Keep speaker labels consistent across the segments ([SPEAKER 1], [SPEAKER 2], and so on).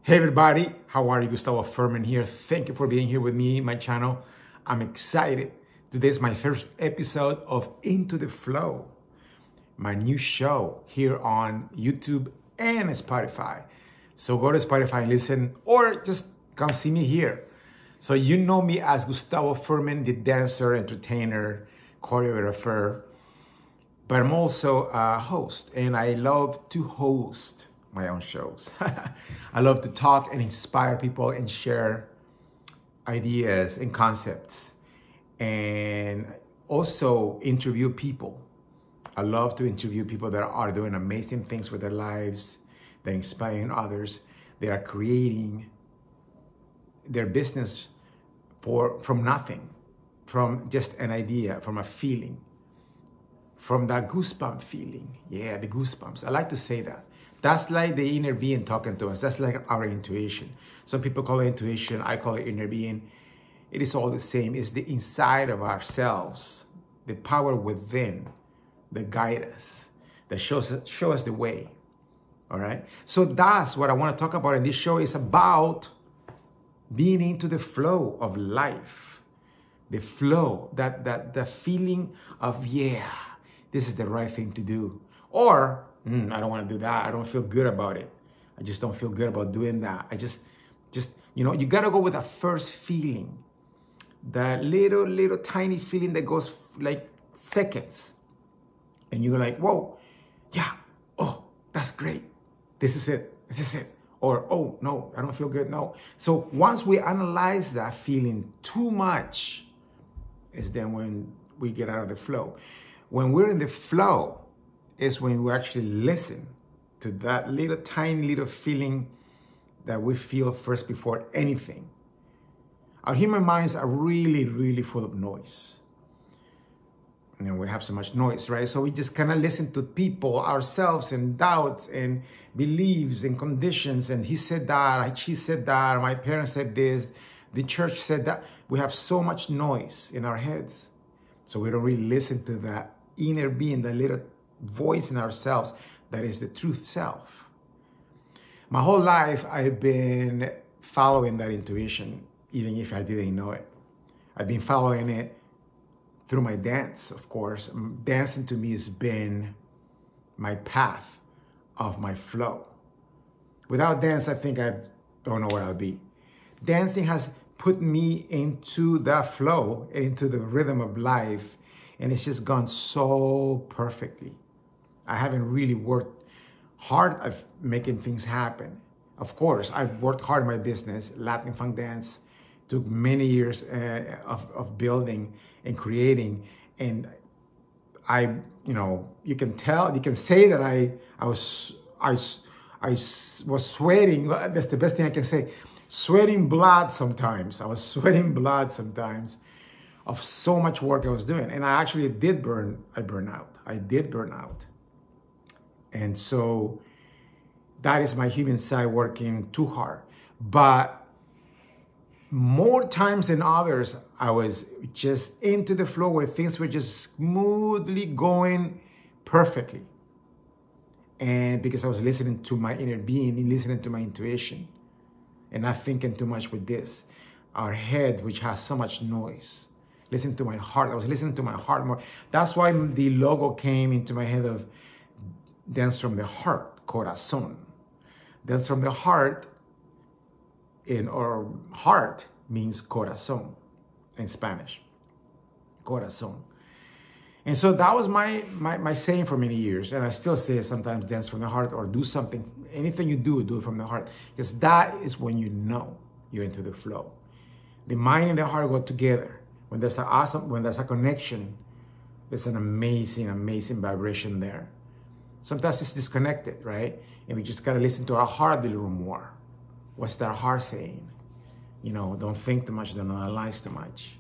[SPEAKER 1] Hey everybody, how are you? Gustavo Ferman here. Thank you for being here with me, my channel. I'm excited. Today is my first episode of Into the Flow, my new show here on YouTube and Spotify. So go to Spotify and listen, or just come see me here. So you know me as Gustavo Ferman, the dancer, entertainer, choreographer, but I'm also a host, and I love to host my own shows. I love to talk and inspire people and share ideas and concepts, and also interview people. I love to interview people that are doing amazing things with their lives, they're inspiring others, they are creating their business from nothing, from just an idea, from a feeling, from that goosebump feeling. Yeah, the goosebumps. I like to say that. That's like the inner being talking to us. That's like our intuition. Some people call it intuition. I call it inner being. It is all the same. It's the inside of ourselves, the power within that guide us, that show us the way. All right? So that's what I want to talk about in this show. Is about being into the flow of life. The flow, that feeling of, yeah, this is the right thing to do. Or, I don't want to do that. I don't feel good about it. I just don't feel good about doing that. I just, you know, you got to go with that first feeling. That little tiny feeling that goes like seconds. And you're like, whoa, yeah, oh, that's great. This is it. This is it. Or, oh, no, I don't feel good. No. So once we analyze that feeling too much, is then when we get out of the flow. When we're in the flow is when we actually listen to that tiny little feeling that we feel first before anything. Our human minds are really, really full of noise. And we have so much noise, right? So we just kind of listen to people, ourselves, and doubts and beliefs and conditions. And he said that, she said that, my parents said this, the church said that. We have so much noise in our heads. So we don't really listen to that inner being, that little voice in ourselves that is the truth self. My whole life, I've been following that intuition, even if I didn't know it. I've been following it through my dance, of course. Dancing to me has been my path of my flow. Without dance, I think I don't know where I'll be. Dancing has put me into that flow, into the rhythm of life, and it's just gone so perfectly. I haven't really worked hard at making things happen. Of course, I've worked hard in my business. Latin funk dance took many years of building and creating. And you can tell, you can say that I was sweating. That's the best thing I can say. Sweating blood sometimes. I was sweating blood sometimes of so much work I was doing. And I actually did burn out. I did burn out. And so that is my human side working too hard. But more times than others, I was just into the flow where things were just smoothly going perfectly. And because I was listening to my inner being and listening to my intuition and not thinking too much with this, our head, which has so much noise. Listen to my heart. I was listening to my heart more. That's why the logo came into my head of Dance from the Heart, Corazón. Dance from the heart, or heart means corazón in Spanish. Corazón. And so that was my saying for many years. And I still say it sometimes, dance from the heart, or do something, anything you do it from the heart. Because that is when you know you're into the flow. The mind and the heart go together. When there's a connection, there's an amazing, amazing vibration there. Sometimes it's disconnected, right? And we just gotta listen to our heart a little more. What's that heart saying? You know, don't think too much, don't analyze too much.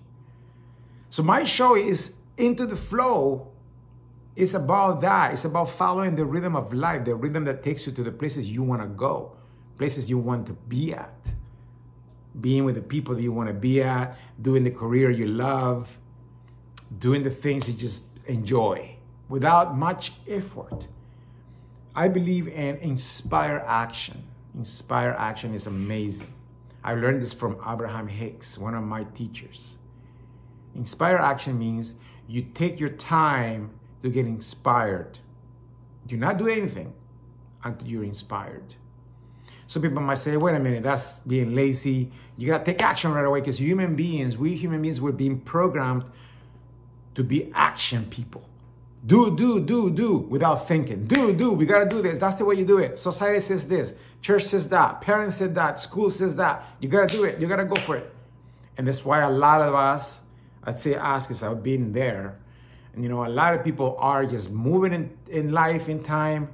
[SPEAKER 1] So my show is Into the Flow. It's about that. It's about following the rhythm of life, the rhythm that takes you to the places you wanna go, places you want to be at. Being with the people that you wanna be at, doing the career you love, doing the things you just enjoy without much effort. I believe in inspire action. Inspire action is amazing. I learned this from Abraham Hicks, one of my teachers. Inspire action means you take your time to get inspired. Do not do anything until you're inspired. So people might say, wait a minute, that's being lazy. You gotta take action right away, because we human beings, we're being programmed to be action people. Do, without thinking. We gotta do this. That's the way you do it. Society says this, church says that, parents said that, school says that. You gotta do it, you gotta go for it. And that's why a lot of us, I'd say us, because I've been there, and a lot of people are just moving in life, in time,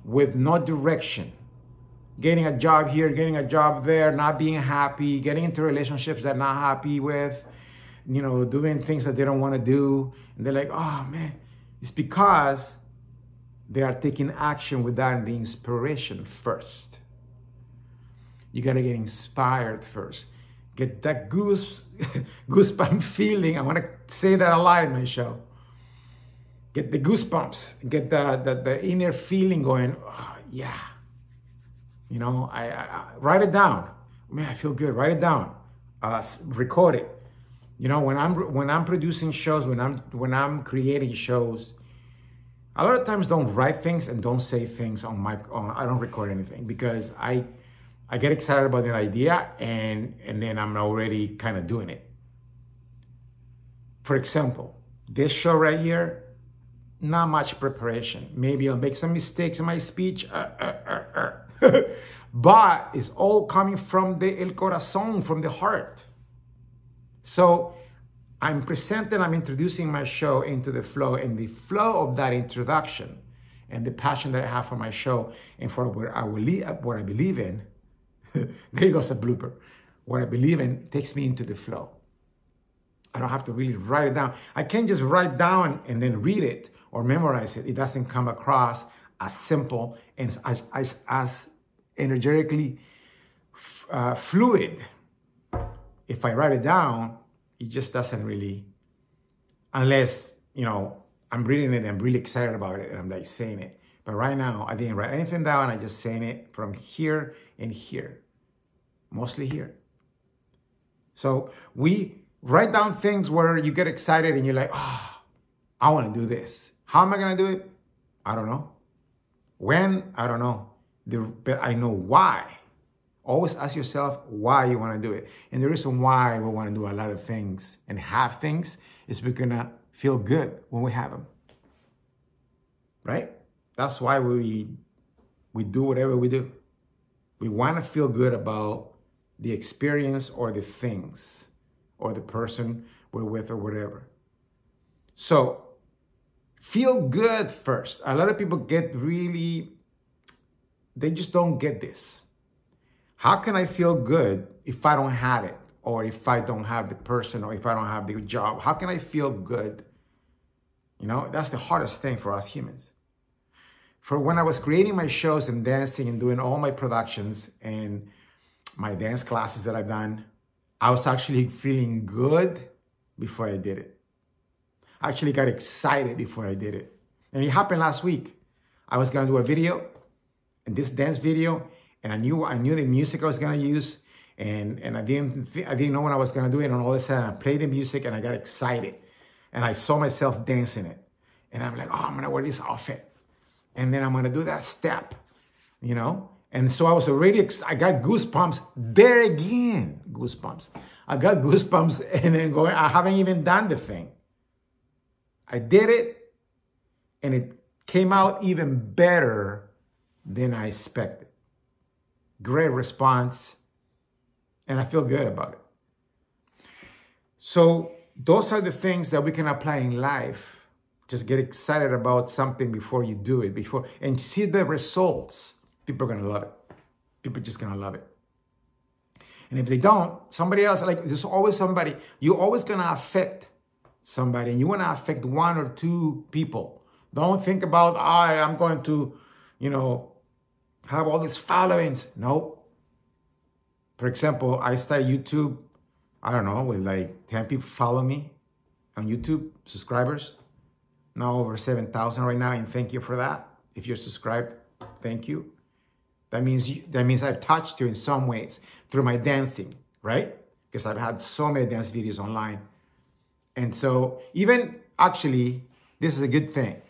[SPEAKER 1] with no direction. Getting a job here, getting a job there, not being happy, getting into relationships they're not happy with, doing things that they don't want to do. And they're like, oh man, it's because they are taking action without the inspiration first. You got to get inspired first. Get that goosebump feeling. I want to say that a lot in my show. Get the goosebumps. Get the inner feeling going. Oh, yeah. I write it down. Man, I feel good. Write it down. Record it. When I'm producing shows, when I'm creating shows, a lot of times don't write things and don't say things on I don't record anything, because I get excited about that idea and then I'm already kind of doing it. For example, this show right here, not much preparation. Maybe I'll make some mistakes in my speech. But it's all coming from the el corazón, from the heart. So I'm introducing my show into the flow, and the flow of that introduction and the passion that I have for my show and for what I believe in, there goes a blooper. What I believe in takes me into the flow. I don't have to really write it down. I can't just write down and then read it or memorize it. It doesn't come across as simple and as energetically fluid. If I write it down, it just doesn't really, unless, I'm reading it and I'm really excited about it and I'm like saying it. But right now, I didn't write anything down. I just saying it from here and here, mostly here. So we write down things where you get excited and you're like, oh, I want to do this. How am I going to do it? I don't know. When? I don't know. But I know why. Always ask yourself why you want to do it. And the reason why we want to do a lot of things and have things is we're going to feel good when we have them. Right? That's why we do whatever we do. We want to feel good about the experience or the things or the person we're with or whatever. So feel good first. A lot of people they just don't get this. How can I feel good if I don't have it? Or if I don't have the person, or if I don't have the job? How can I feel good? That's the hardest thing for us humans. For when I was creating my shows and dancing and doing all my productions and my dance classes that I've done, I was actually feeling good before I did it. I actually got excited before I did it. And it happened last week. I was gonna do a video, and this dance video, and I knew the music I was gonna use, and I didn't know when I was gonna do it, and all of a sudden I played the music and I got excited. And I saw myself dancing it. And I'm like, oh, I'm gonna wear this outfit. And then I'm gonna do that step, And so I was already, I got goosebumps there again, goosebumps. I got goosebumps and then going, I haven't even done the thing. I did it and it came out even better than I expected. Great response, and I feel good about it. So those are the things that we can apply in life. Just get excited about something before you do it, and see the results. People are gonna love it. People are just gonna love it. And if they don't, somebody else, there's always somebody, you're always gonna affect somebody, and you wanna affect one or two people. Don't think about, I'm going to, have all these followings. No. For example, I started YouTube, I don't know, with 10 people follow me on YouTube, subscribers. Now over 7,000 right now, and thank you for that. If you're subscribed, thank you. That means I've touched you in some ways through my dancing, right? Because I've had so many dance videos online. And so even actually, this is a good thing.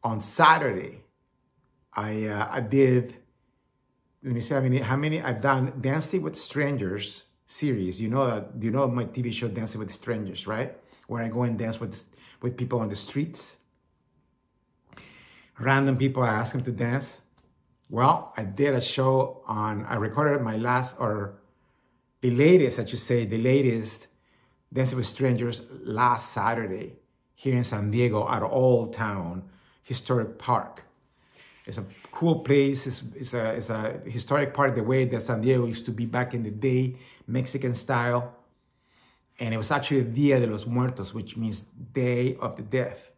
[SPEAKER 1] On Saturday, I did, let me see how many I've done Dancing with Strangers series. You know my TV show Dancing with Strangers, right? Where I go and dance with people on the streets. Random people, I ask them to dance. Well, I did a show I recorded my the latest Dancing with Strangers last Saturday here in San Diego at Old Town Historic Park. It's a cool place. It's a historic part, the way that San Diego used to be back in the day, Mexican style. And it was actually Dia de los Muertos, which means Day of the Death.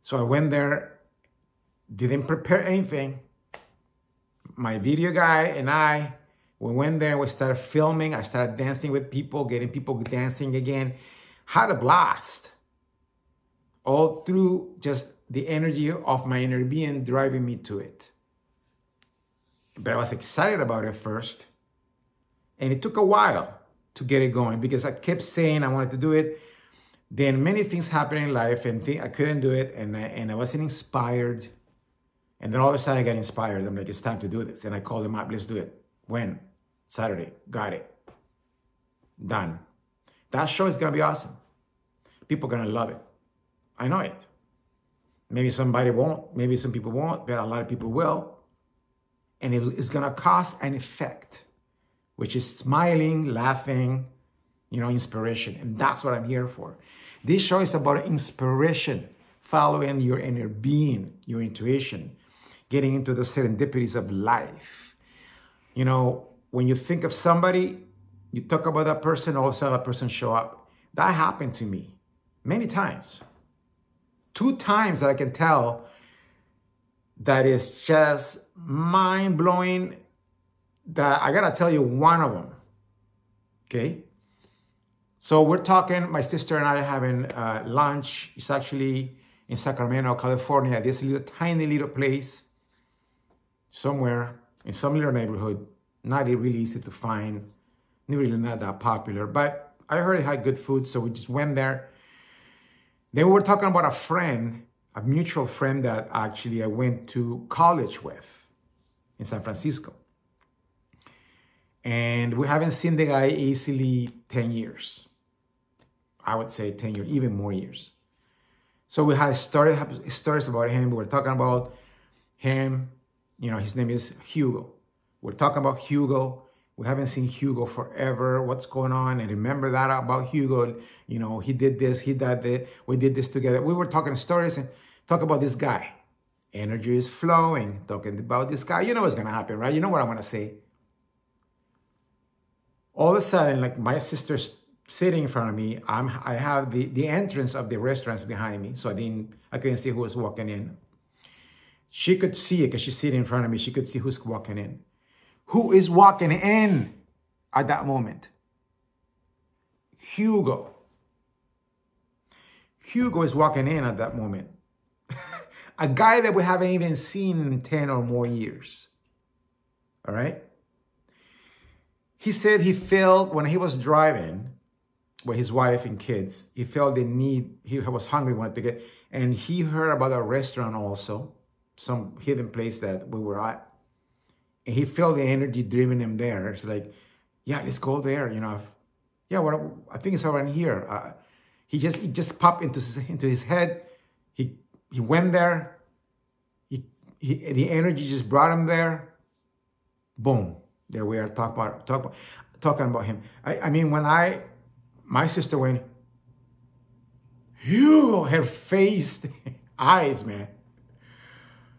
[SPEAKER 1] So I went there, didn't prepare anything. My video guy and we went there, we started filming. I started dancing with people, getting people dancing again. Had a blast. All through just the energy of my inner being driving me to it. But I was excited about it first. And it took a while to get it going because I kept saying I wanted to do it. Then many things happened in life and I couldn't do it and I wasn't inspired. And then all of a sudden I got inspired. I'm like, it's time to do this. And I called them up, let's do it. When? Saturday. Got it. Done. That show is going to be awesome. People are going to love it. I know it. Maybe somebody won't. Maybe some people won't. But a lot of people will. And it's going to cause an effect, which is smiling, laughing, inspiration. And that's what I'm here for. This show is about inspiration, following your inner being, your intuition, getting into the serendipities of life. When you think of somebody, you talk about that person, all of a sudden that person show up. That happened to me many times. 2 times that I can tell that is just mind-blowing, that I gotta tell you one of them, okay? So we're talking, my sister and I are having lunch. It's actually in Sacramento, California, this tiny little place somewhere in some little neighborhood, not really easy to find, really not that popular, but I heard it had good food, so we just went there. Then we were talking about a mutual friend that actually I went to college with in San Francisco. And we haven't seen the guy easily 10 years. I would say 10 years, even more years. So we had stories about him. We were talking about him. His name is Hugo. We're talking about Hugo. We haven't seen Hugo forever. What's going on? And remember that about Hugo. He did this, he did that. We did this together. We were talking stories and talk about this guy. Energy is flowing. Talking about this guy. You know what's going to happen, right? You know what I want to say. All of a sudden, like my sister's sitting in front of me. I have the entrance of the restaurants behind me. So I couldn't see who was walking in. She could see it because she's sitting in front of me. She could see who's walking in. Who is walking in at that moment? Hugo. Hugo is walking in at that moment. A guy that we haven't even seen in 10 or more years. All right? He said he felt when he was driving with his wife and kids, he felt the need, he was hungry, wanted to get, and he heard about a restaurant also, some hidden place that we were at. And he felt the energy driving him there. It's like, yeah, let's go there. Yeah, I think it's around here. It just popped into his head. He went there. The energy just brought him there. Boom, there we are talking about him. I mean, when my sister went, Hugo, her face, eyes, man.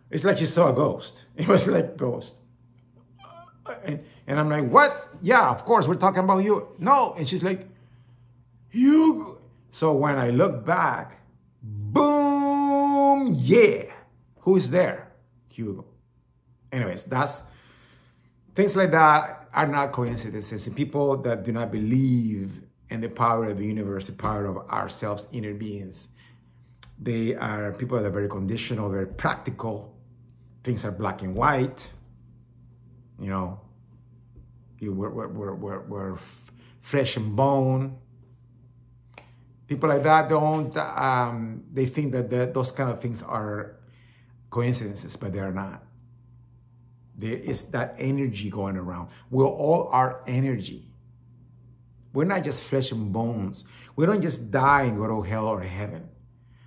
[SPEAKER 1] It's like she saw a ghost. It was like a ghost. And I'm like, what? Yeah, of course, we're talking about you. No. And she's like, Hugo. So when I look back, boom, yeah. Who's there? Hugo. Anyways, things like that are not coincidences. And people that do not believe in the power of the universe, the power of ourselves, inner beings, they are people that are very conditional, very practical. Things are black and white. You know, we're flesh and bone. People like that don't, they think that those kind of things are coincidences, but they are not. There is that energy going around. We all are energy. We're not just flesh and bones. We don't just die and go to hell or heaven.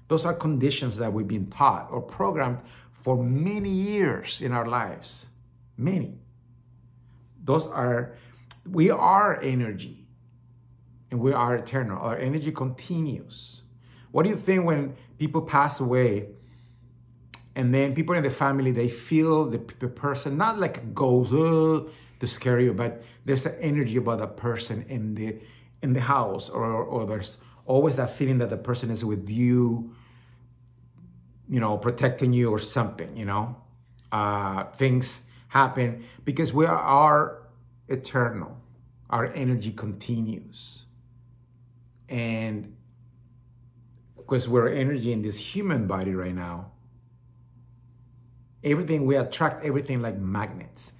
[SPEAKER 1] Those are conditions that we've been taught or programmed for many years in our lives. Many. We are energy, and we are eternal. Our energy continues. What do you think when people pass away, and then people in the family, they feel the person, not like a ghost to scare you, but there's an energy about that person in the house, or there's always that feeling that the person is with you, you know, protecting you or something, you know. Things happen because we are eternal. Our energy continues. And because we're energy in this human body right now, we attract everything like magnets.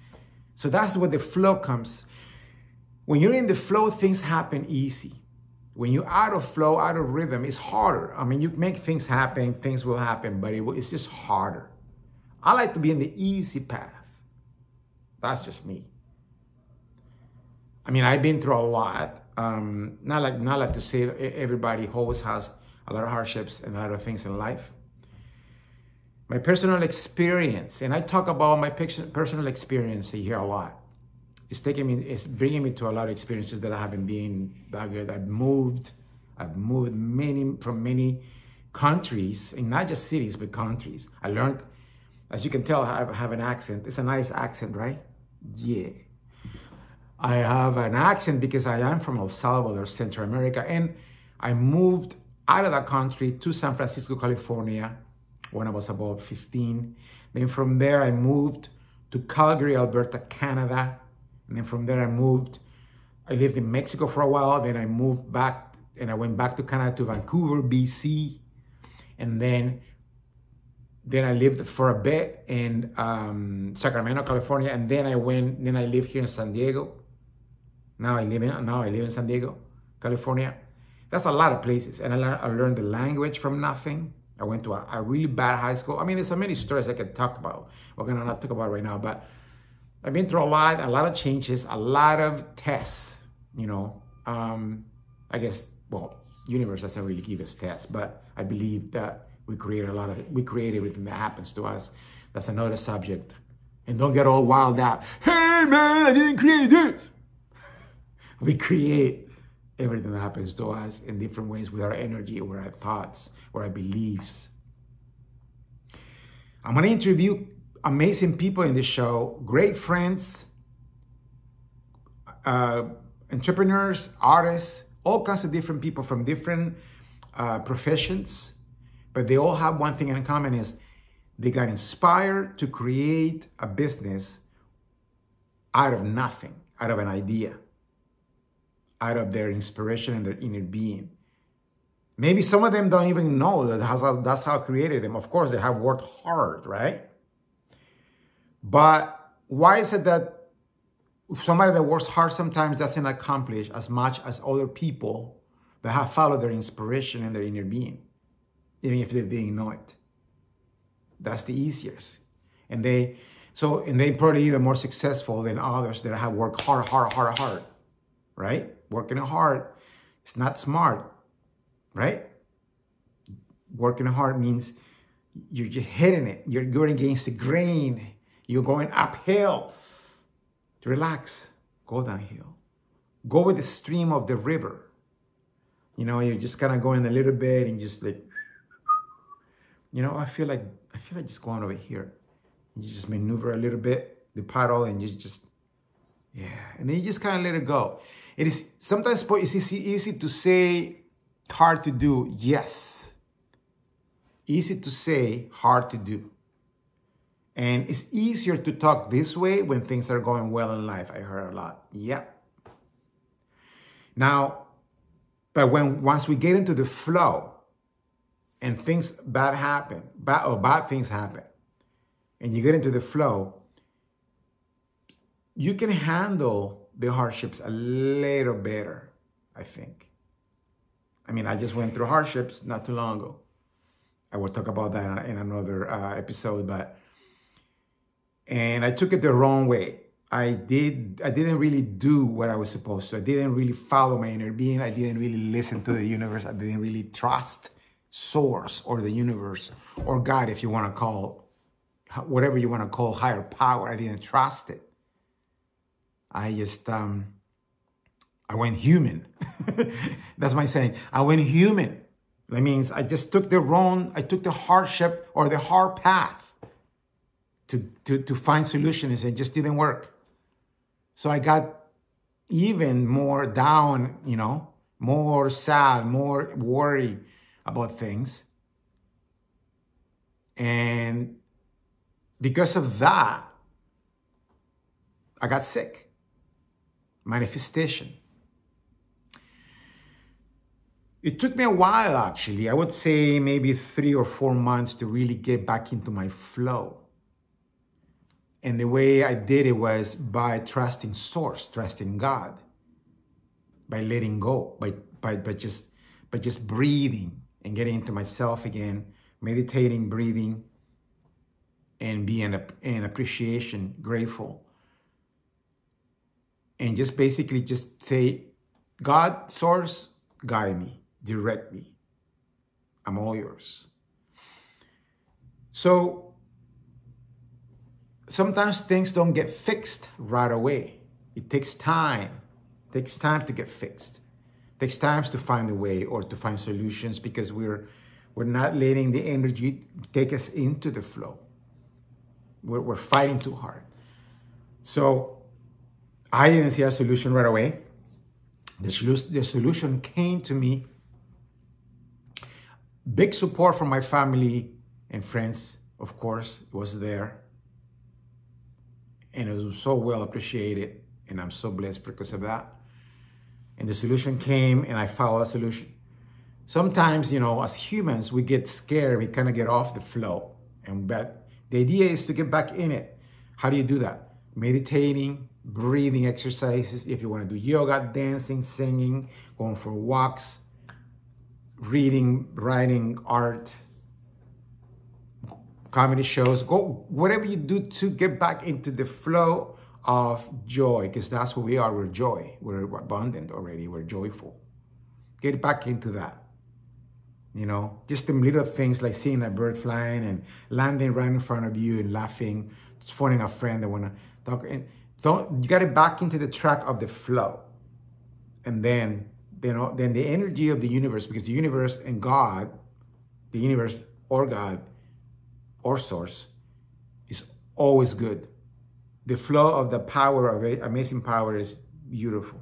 [SPEAKER 1] So that's where the flow comes. When you're in the flow, things happen easy. When you're out of flow, out of rhythm, it's harder. I mean, you make things happen, things will happen, but it's just harder. I like to be in the easy path. That's just me. I mean, I've been through a lot. Not like to say everybody always has a lot of hardships and a lot of things in life. My personal experience, and I talk about my personal experience here a lot. It's bringing me to a lot of experiences that I haven't been that good. I've moved from many countries, and not just cities, but countries. I learned, as you can tell, I have an accent. It's a nice accent, right? Yeah. I have an accent because I am from El Salvador, Central America, and I moved out of that country to San Francisco, California when I was about 15. Then from there, I moved to Calgary, Alberta, Canada. And then from there, I lived in Mexico for a while. Then I moved back, and I went back to Canada, to Vancouver, BC. And then I lived for a bit in Sacramento, California. And then I lived here in San Diego. Now I live in San Diego, California. That's a lot of places. And I learned the language from nothing. I went to a really bad high school. I mean, there's so many stories I could talk about. We're gonna not talk about right now, but I've been through a lot of changes, a lot of tests, you know. I guess, well, universe doesn't really give us tests, but I believe that we create everything that happens to us. That's another subject. And don't get all wild out. Hey man, I didn't create this. We create everything that happens to us in different ways with our energy, with our thoughts, with our beliefs. I'm gonna interview amazing people in this show, great friends, entrepreneurs, artists, all kinds of different people from different professions, but they all have one thing in common: is they got inspired to create a business out of nothing, out of an idea, out of their inspiration and their inner being. Maybe some of them don't even know that's how I created them. Of course, they have worked hard, right? But why is it that somebody that works hard sometimes doesn't accomplish as much as other people that have followed their inspiration and their inner being, even if they didn't know it? That's the easiest. And they probably even more successful than others that have worked hard, right? Working hard, it's not smart, right? Working hard means you're just hitting it. You're going against the grain. You're going uphill. Relax. Go downhill. Go with the stream of the river. You know, you're just kind of going a little bit and just like, you know, I feel like just going over here. You just maneuver a little bit, the paddle, and you just, yeah. And then you just kind of let it go. It is sometimes it's easy to say, hard to do. Yes. Easy to say, hard to do. And it's easier to talk this way when things are going well in life. I heard a lot. Yep. Now, but once we get into the flow and things bad things happen, and you get into the flow, you can handle the hardships a little better, I think. I mean, I just went through hardships not too long ago. I will talk about that in another episode, and I took it the wrong way. I didn't really do what I was supposed to. I didn't really follow my inner being. I didn't really listen to the universe. I didn't really trust source or the universe or God, if you want to call, whatever you want to call higher power. I didn't trust it. I just, I went human. That's my saying. I went human. That means I just took I took the hardship or the hard path to find solutions, and it just didn't work. So I got even more down, you know, more sad, more worried about things. And because of that, I got sick. Manifestation. It took me a while, actually. I would say maybe 3 or 4 months to really get back into my flow. And the way I did it was by trusting source, trusting God, by letting go, by just breathing and getting into myself again, meditating, breathing, and being in appreciation, grateful. And just basically just say, God, source, guide me, direct me. I'm all yours. So sometimes things don't get fixed right away. It takes time. It takes time to get fixed. It takes time to find a way or to find solutions, because we're not letting the energy take us into the flow. We're fighting too hard. So I didn't see a solution right away. The solution came to me. Big support from my family and friends, of course, was there. And it was so well appreciated, and I'm so blessed because of that. And the solution came, and I followed a solution. Sometimes, you know, as humans, we get scared. We kind of get off the flow. But the idea is to get back in it. How do you do that? Meditating, breathing exercises. If you want to do yoga, dancing, singing, going for walks, reading, writing, art, comedy shows, go whatever you do to get back into the flow of joy, because that's who we are. We're joy. We're abundant already. We're joyful. Get back into that. You know, just the little things like seeing a bird flying and landing right in front of you and laughing, just phoning a friend that want to talk. And you got it back into the track of the flow. And then, you know, then the energy of the universe, because the universe and God, the universe or God, or source, is always good. The flow of the power of it, amazing power, is beautiful.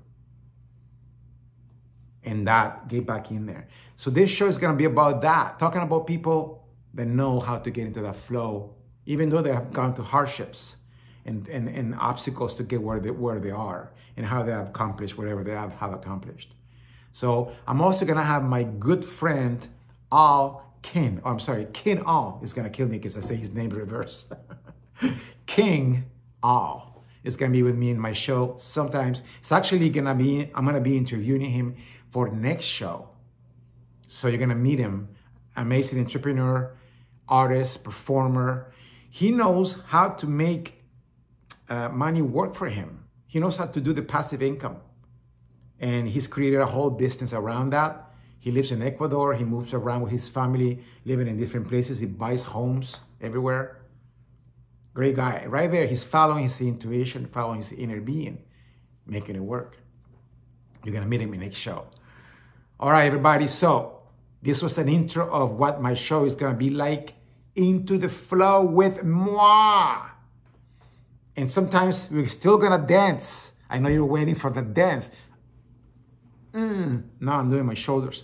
[SPEAKER 1] And that, get back in there. So this show is going to be about that, talking about people that know how to get into that flow, even though they have gone through hardships and obstacles to get where they are, and how they have accomplished whatever they have accomplished. So I'm also going to have my good friend, King Al is going to kill me because I say his name reverse. King Al is going to be with me in my show sometimes. It's actually going to be, I'm going to be interviewing him for the next show. So you're going to meet him. Amazing entrepreneur, artist, performer. He knows how to make money work for him. He knows how to do the passive income. And he's created a whole business around that. He lives in Ecuador. He moves around with his family, living in different places. He buys homes everywhere. Great guy. Right there, he's following his intuition, following his inner being, making it work. You're going to meet him in the next show. All right, everybody. So this was an intro of what my show is going to be like. Into the flow with moi. And sometimes we're still going to dance. I know you're waiting for the dance. Now I'm doing my shoulders.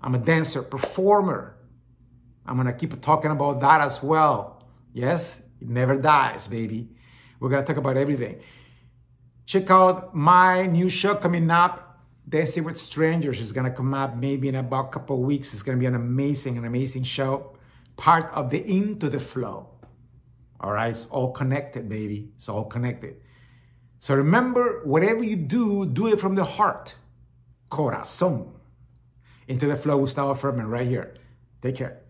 [SPEAKER 1] I'm a dancer, performer. I'm going to keep talking about that as well. Yes, it never dies, baby. We're going to talk about everything. Check out my new show coming up, Dancing with Strangers. It's going to come up maybe in about a couple of weeks. It's going to be an amazing show. Part of the Into the Flow. All right, it's all connected, baby. It's all connected. So remember, whatever you do it from the heart. Corazón. Into the Flow, Gustavo Ferman, right here. Take care.